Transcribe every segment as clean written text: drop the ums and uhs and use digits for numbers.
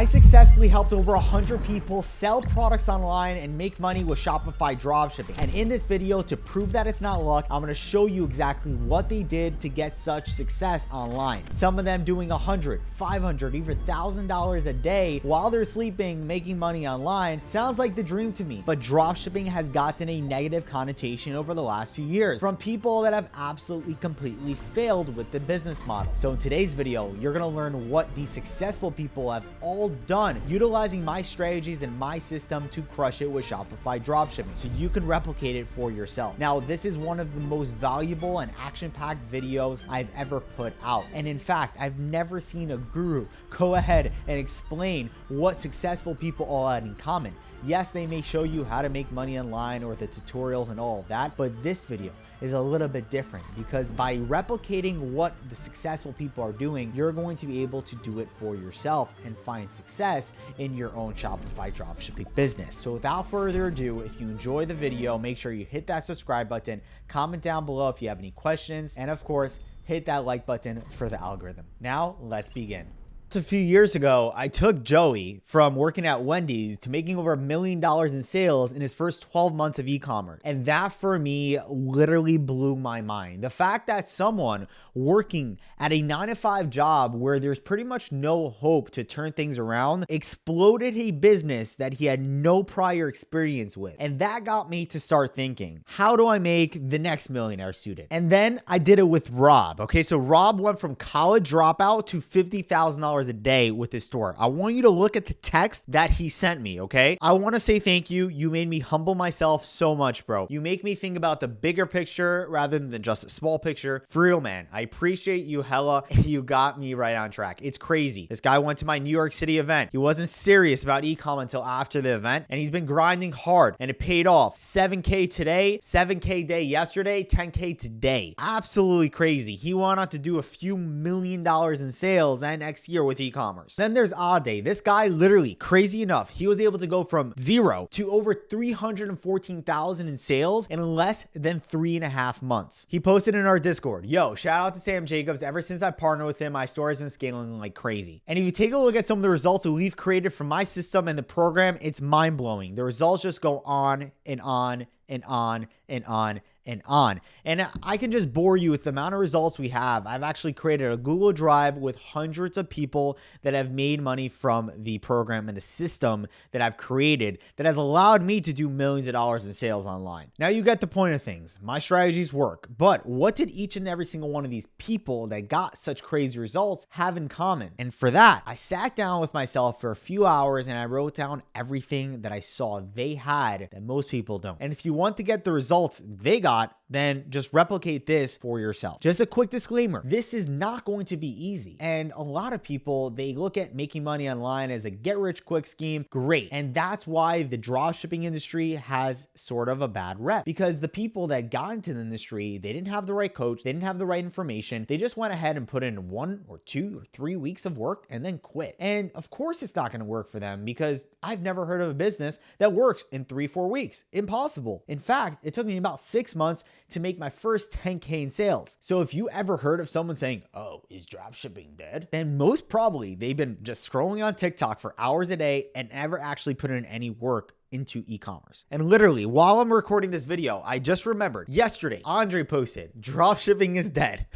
I successfully helped over 100 people sell products online and make money with Shopify dropshipping. And in this video, to prove that it's not luck, I'm gonna show you exactly what they did to get such success online. Some of them doing $100, $500, even $1,000 a day while they're sleeping, making money online. Sounds like the dream to me. But dropshipping has gotten a negative connotation over the last few years from people that have absolutely completely failed with the business model. So in today's video, you're gonna learn what these successful people have all done utilizing my strategies and my system to crush it with Shopify dropshipping so you can replicate it for yourself. Now, this is one of the most valuable and action-packed videos I've ever put out. And in fact, I've never seen a guru go ahead and explain what successful people all had in common. Yes, they may show you how to make money online or the tutorials and all of that, but this video is a little bit different because by replicating what the successful people are doing, you're going to be able to do it for yourself and find success in your own Shopify dropshipping business. So without further ado, if you enjoy the video, make sure you hit that subscribe button, comment down below if you have any questions, and of course, hit that like button for the algorithm. Now, let's begin. A few years ago, I took Joey from working at Wendy's to making over $1 million in sales in his first 12 months of e-commerce. And that for me literally blew my mind. The fact that someone working at a 9-to-5 job where there's pretty much no hope to turn things around exploded a business that he had no prior experience with. And that got me to start thinking, how do I make the next millionaire student? And then I did it with Rob. Okay, so Rob went from college dropout to $50,000 a day with his store. I want you to look at the text that he sent me, okay? I want to say thank you. You made me humble myself so much, bro. You make me think about the bigger picture rather than just a small picture. For real, man. I appreciate you hella. You got me right on track. It's crazy. This guy went to my New York City event. He wasn't serious about e-com until after the event, and he's been grinding hard, and it paid off. 7K today, 7K day yesterday, 10K today. Absolutely crazy. He went on to do a few $1 million in sales that next year with e-commerce. Then there's Ade. This guy literally, crazy enough, he was able to go from zero to over 314,000 in sales in less than 3.5 months. He posted in our Discord, yo, shout out to Sam Jacobs. Ever since I partnered with him, my store has been scaling like crazy. And if you take a look at some of the results that we've created from my system and the program, it's mind-blowing. The results just go on and on and on and on and on. And I can just bore you with the amount of results we have. I've actually created a Google Drive with hundreds of people that have made money from the program and the system that I've created that has allowed me to do millions of dollars in sales online. Now you get the point of things. My strategies work, but what did each and every single one of these people that got such crazy results have in common? And for that, I sat down with myself for a few hours and I wrote down everything that I saw they had that most people don't. And if you want to get the results they got, then just replicate this for yourself. Just a quick disclaimer, this is not going to be easy. And a lot of people, they look at making money online as a get rich quick scheme. Great. And that's why the dropshipping industry has sort of a bad rep, because the people that got into the industry, they didn't have the right coach, they didn't have the right information. They just went ahead and put in 1 or 2 or 3 weeks of work and then quit. And of course it's not going to work for them because I've never heard of a business that works in 3-4 weeks. Impossible. In fact, it took me about 6 months to make my first 10K in sales. So if you ever heard of someone saying, oh, is dropshipping dead? Then most probably they've been just scrolling on TikTok for hours a day and never actually put in any work into e-commerce. And literally, while I'm recording this video, I just remembered yesterday, Andre posted, dropshipping is dead.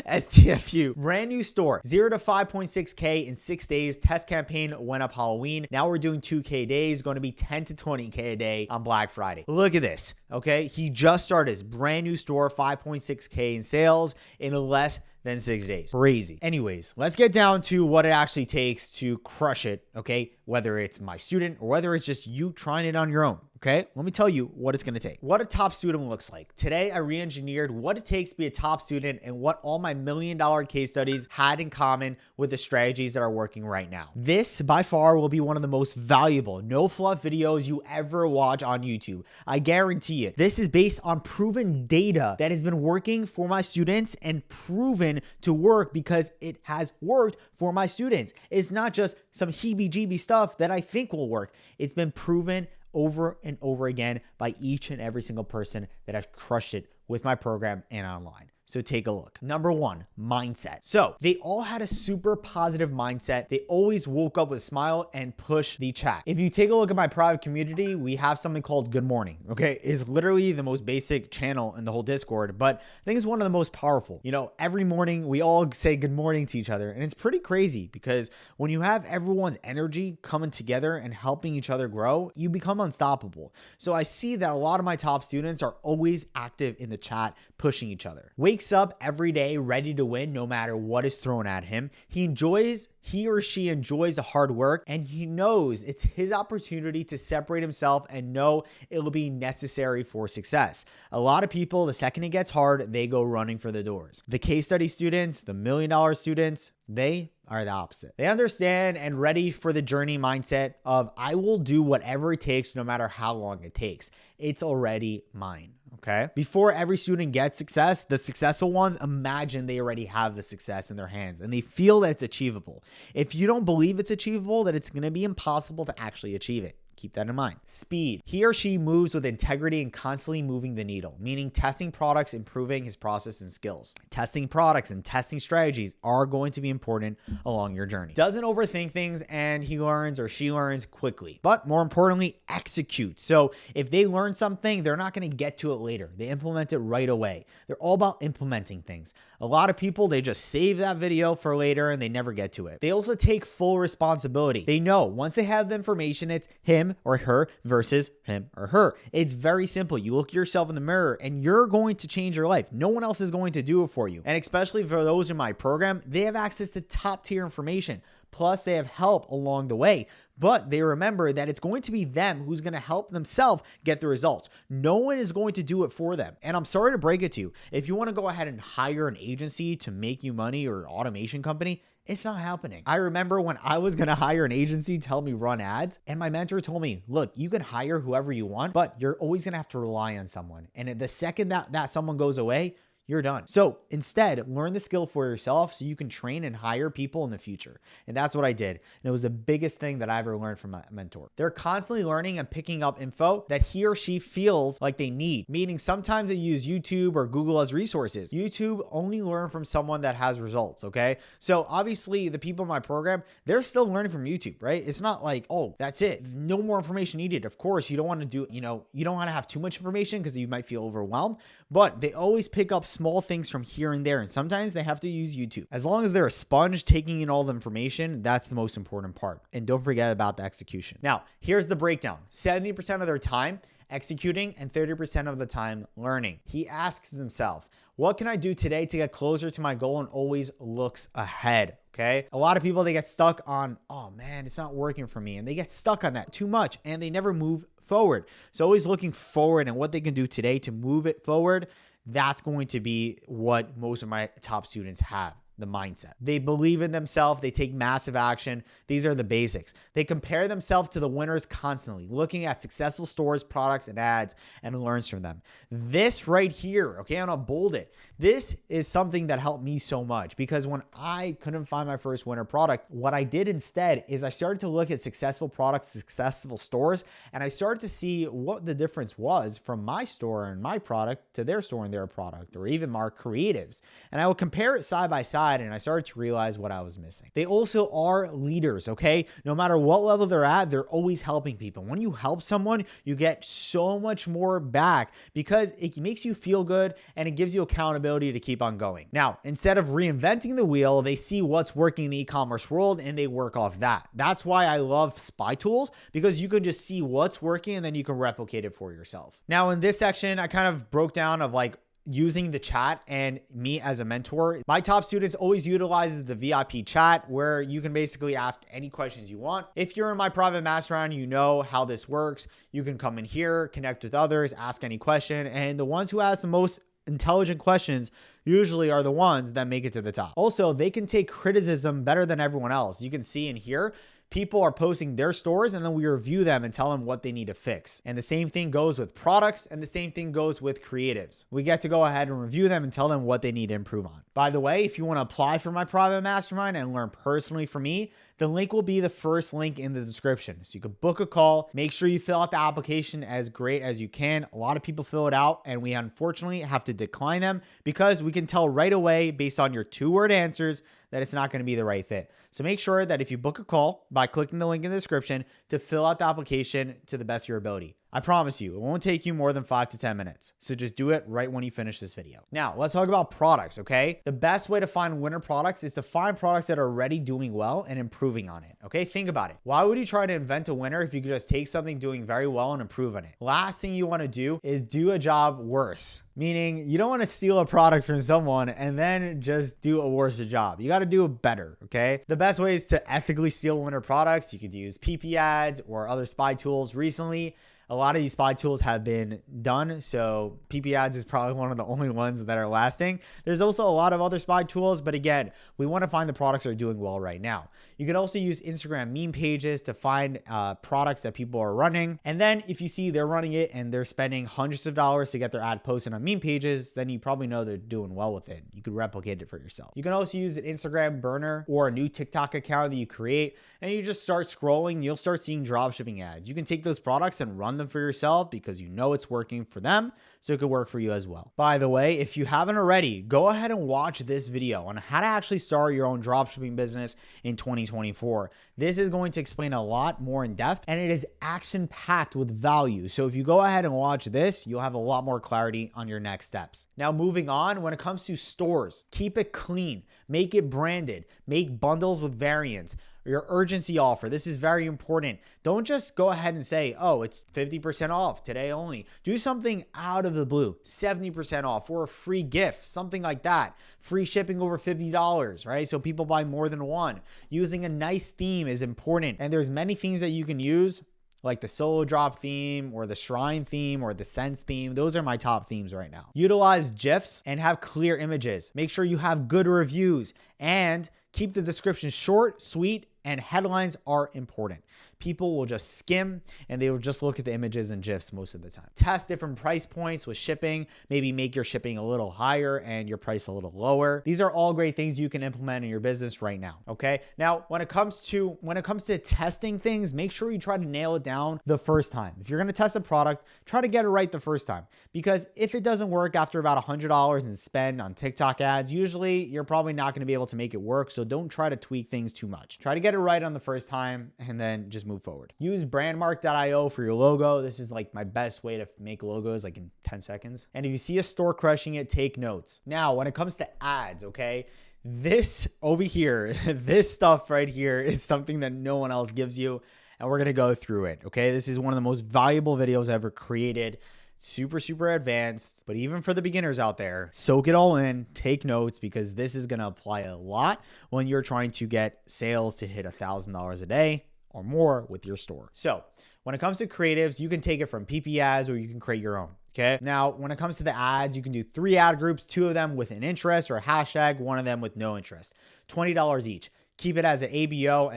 STFU, brand new store, 0 to 5.6K in 6 days. Test campaign went up Halloween. Now we're doing 2K days, going to be 10 to 20K a day on Black Friday. Look at this, okay? He just started his brand new store, 5.6K in sales in less than 6 days. Crazy. Anyways, let's get down to what it actually takes to crush it, okay? Whether it's my student or whether it's just you trying it on your own. Okay, let me tell you what it's going to take. What a top student looks like. Today, I re-engineered what it takes to be a top student and what all my $1 million case studies had in common with the strategies that are working right now. This, by far, will be one of the most valuable, no fluff videos you ever watch on YouTube. I guarantee it. This is based on proven data that has been working for my students and proven to work because it has worked for my students. It's not just some heebie-jeebie stuff that I think will work. It's been proven over and over again by each and every single person that has crushed it with my program and online. So take a look. Number one, mindset. So they all had a super positive mindset. They always woke up with a smile and push the chat. If you take a look at my private community, we have something called Good Morning. Okay, it's literally the most basic channel in the whole Discord, but I think it's one of the most powerful. You know, every morning we all say good morning to each other, and it's pretty crazy because when you have everyone's energy coming together and helping each other grow, you become unstoppable. So I see that a lot of my top students are always active in the chat, pushing each other. Wakes up every day ready to win no matter what is thrown at him. He or she enjoys the hard work, and he knows it's his opportunity to separate himself and know it'll be necessary for success. A lot of people, the second it gets hard, they go running for the doors. The case study students, the $1 million students, they are the opposite. They understand and ready for the journey mindset of I will do whatever it takes no matter how long it takes. It's already mine. Okay. Before every student gets success, the successful ones imagine they already have the success in their hands and they feel that it's achievable. If you don't believe it's achievable, that it's going to be impossible to actually achieve it. Keep that in mind. Speed. He or she moves with integrity and constantly moving the needle, meaning testing products, improving his process and skills. Testing products and testing strategies are going to be important along your journey. Doesn't overthink things, and he learns or she learns quickly, but more importantly, execute. So if they learn something, they're not going to get to it later. They implement it right away. They're all about implementing things. A lot of people, they just save that video for later and they never get to it. They also take full responsibility. They know once they have the information, it's him or her versus him or her. It's very simple. You look yourself in the mirror and you're going to change your life. No one else is going to do it for you. And especially for those in my program, they have access to top tier information. Plus they have help along the way, but they remember that it's going to be them who's going to help themselves get the results. No one is going to do it for them. And I'm sorry to break it to you. If you want to go ahead and hire an agency to make you money or automation company, it's not happening. I remember when I was going to hire an agency to help me run ads, and my mentor told me, look, you can hire whoever you want, but you're always going to have to rely on someone. And the second that someone goes away, you're done. So instead, learn the skill for yourself so you can train and hire people in the future. And that's what I did. And it was the biggest thing that I ever learned from a mentor. They're constantly learning and picking up info that he or she feels like they need, meaning sometimes they use YouTube or Google as resources. YouTube only learn from someone that has results, okay? So obviously the people in my program, they're still learning from YouTube, right? It's not like, oh, that's it. No more information needed. Of course, you don't want to do, you don't want to have too much information because you might feel overwhelmed, but they always pick up small things from here and there. And sometimes they have to use YouTube. As long as they're a sponge taking in all the information, that's the most important part. And don't forget about the execution. Now, here's the breakdown. 70% of their time executing and 30% of the time learning. He asks himself, what can I do today to get closer to my goal, and always looks ahead. Okay. A lot of people, they get stuck on, oh man, it's not working for me. And they get stuck on that too much and they never move forward. So always looking forward and what they can do today to move it forward. That's going to be what most of my top students have. The mindset. They believe in themselves. They take massive action. These are the basics. They compare themselves to the winners constantly, looking at successful stores, products, and ads, and learns from them. This right here, okay, I'm gonna bold it. This is something that helped me so much because when I couldn't find my first winner product, what I did instead is I started to look at successful products, successful stores, and I started to see what the difference was from my store and my product to their store and their product, or even our creatives. And I would compare it side by side, and I started to realize what I was missing. They also are leaders, okay? No matter what level they're at, they're always helping people. When you help someone, you get so much more back because it makes you feel good and it gives you accountability to keep on going. Now, instead of reinventing the wheel, they see what's working in the e-commerce world and they work off that. That's why I love spy tools, because you can just see what's working and then you can replicate it for yourself. Now, in this section, I kind of broke down of like using the chat and me as a mentor. My top students always utilize the VIP chat where you can basically ask any questions you want. If you're in my private mastermind, you know how this works. You can come in here, connect with others, ask any question, and the ones who ask the most intelligent questions usually are the ones that make it to the top. Also, they can take criticism better than everyone else. You can see in here, People are posting their stores and then we review them and tell them what they need to fix. And the same thing goes with products and the same thing goes with creatives. We get to go ahead and review them and tell them what they need to improve on. By the way, if you want to apply for my private mastermind and learn personally from me, the link will be the first link in the description. So you can book a call. Make sure you fill out the application as great as you can. A lot of people fill it out and we unfortunately have to decline them because we can tell right away based on your 2-word answers that it's not going to be the right fit. So make sure that if you book a call by clicking the link in the description to fill out the application to the best of your ability. I promise you, it won't take you more than 5 to 10 minutes. So just do it right when you finish this video. Now, let's talk about products, okay? The best way to find winner products is to find products that are already doing well and improving on it, okay? Think about it. Why would you try to invent a winner if you could just take something doing very well and improve on it? Last thing you want to do is do a job worse. Meaning you don't want to steal a product from someone and then just do a worse job. You got to do it better, okay? The best way is to ethically steal winner products. You could use PP ads or other spy tools. Recently, a lot of these spy tools have been done, so PP ads is probably one of the only ones that are lasting. There's also a lot of other spy tools, but again, we want to find the products that are doing well right now. You can also use Instagram meme pages to find products that people are running. And then if you see they're running it and they're spending hundreds of dollars to get their ad posted on meme pages, then you probably know they're doing well with it. You could replicate it for yourself. You can also use an Instagram burner or a new TikTok account that you create, and you just start scrolling. You'll start seeing dropshipping ads. You can take those products and run them for yourself because you know it's working for them, so it could work for you as well. By the way, if you haven't already, go ahead and watch this video on how to actually start your own dropshipping business in 2024. This is going to explain a lot more in depth, and it is action-packed with value. So if you go ahead and watch this, you'll have a lot more clarity on your next steps. Now, moving on, when it comes to stores, keep it clean, make it branded, make bundles with variants. Your urgency offer. This is very important. Don't just go ahead and say, oh, it's 50% off today only. Do something out of the blue, 70% off or a free gift, something like that. Free shipping over $50, right? So people buy more than one. Using a nice theme is important. And there's many themes that you can use, like the solo drop theme or the shrine theme or the sense theme. Those are my top themes right now. Utilize GIFs and have clear images. Make sure you have good reviews and keep the description short, sweet, and headlines are important. People will just skim and they will just look at the images and GIFs most of the time. Test different price points with shipping. Maybe make your shipping a little higher and your price a little lower. These are all great things you can implement in your business right now. Okay. Now, when it comes to testing things, make sure you try to nail it down the first time. If you're going to test a product, try to get it right the first time, because if it doesn't work after about $100 in spend on TikTok ads, usually you're probably not going to be able to make it work. So don't try to tweak things too much. Try to get it right on the first time and then just move forward. Use brandmark.io for your logo. This is like my best way to make logos, like in 10 seconds. And if you see a store crushing it, take notes. Now, when it comes to ads, okay, this over here, this stuff right here is something that no one else gives you. And we're going to go through it. Okay. This is one of the most valuable videos ever created. Super, super advanced, but even for the beginners out there, soak it all in, take notes, because this is going to apply a lot when you're trying to get sales to hit $1,000 a day or more with your store. So when it comes to creatives, you can take it from PP ads or you can create your own. Okay. Now, when it comes to the ads, you can do 3 ad groups, 2 of them with an interest or a hashtag, 1 of them with no interest, $20 each. Keep it as an ABO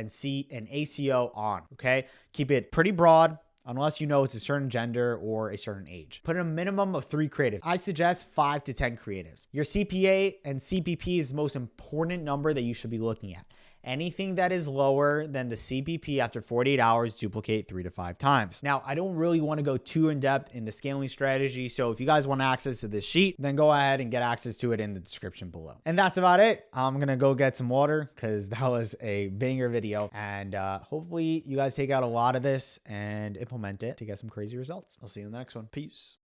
and ACO on. Okay. Keep it pretty broad, unless you know it's a certain gender or a certain age. Put a minimum of 3 creatives. I suggest 5 to 10 creatives. Your CPA and CPP is the most important number that you should be looking at. Anything that is lower than the CPP after 48 hours, duplicate 3 to 5 times. Now, I don't really want to go too in depth in the scaling strategy. So if you guys want access to this sheet, then go ahead and get access to it in the description below. And that's about it. I'm going to go get some water because that was a banger video. And hopefully you guys take out a lot of this and implement it to get some crazy results. I'll see you in the next one. Peace.